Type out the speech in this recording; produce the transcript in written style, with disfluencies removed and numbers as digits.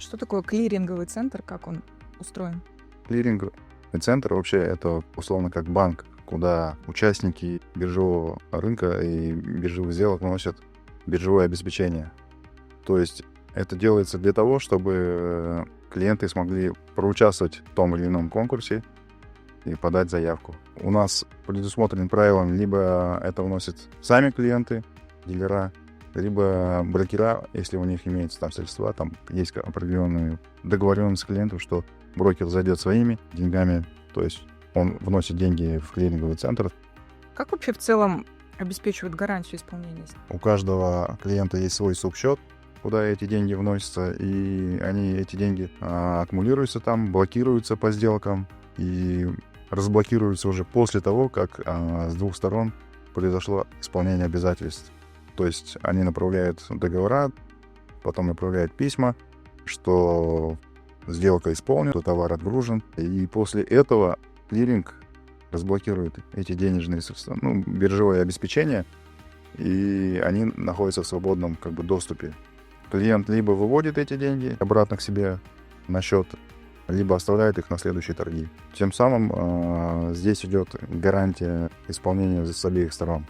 Что такое клиринговый центр, как он устроен? Клиринговый центр вообще это условно как банк, куда участники биржевого рынка и биржевых сделок вносят биржевое обеспечение. То есть это делается для того, чтобы клиенты смогли проучаствовать в том или ином конкурсе и подать заявку. У нас предусмотрен правилом, либо это вносят сами клиенты, дилера, либо брокера, если у них имеются там средства, там есть определенные договоренности с клиентом, что брокер зайдет своими деньгами, то есть он вносит деньги в клиринговый центр. Как вообще в целом обеспечивают гарантию исполнения? У каждого клиента есть свой субсчет, куда эти деньги вносятся, и эти деньги аккумулируются там, блокируются по сделкам и разблокируются уже после того, как с двух сторон произошло исполнение обязательств. То есть они направляют договора, потом направляют письма, что сделка исполнена, товар отгружен, и после этого клиринг разблокирует эти денежные средства, биржевое обеспечение, и они находятся в свободном доступе. Клиент либо выводит эти деньги обратно к себе на счет, либо оставляет их на следующие торги. Тем самым здесь идет гарантия исполнения с обеих сторон.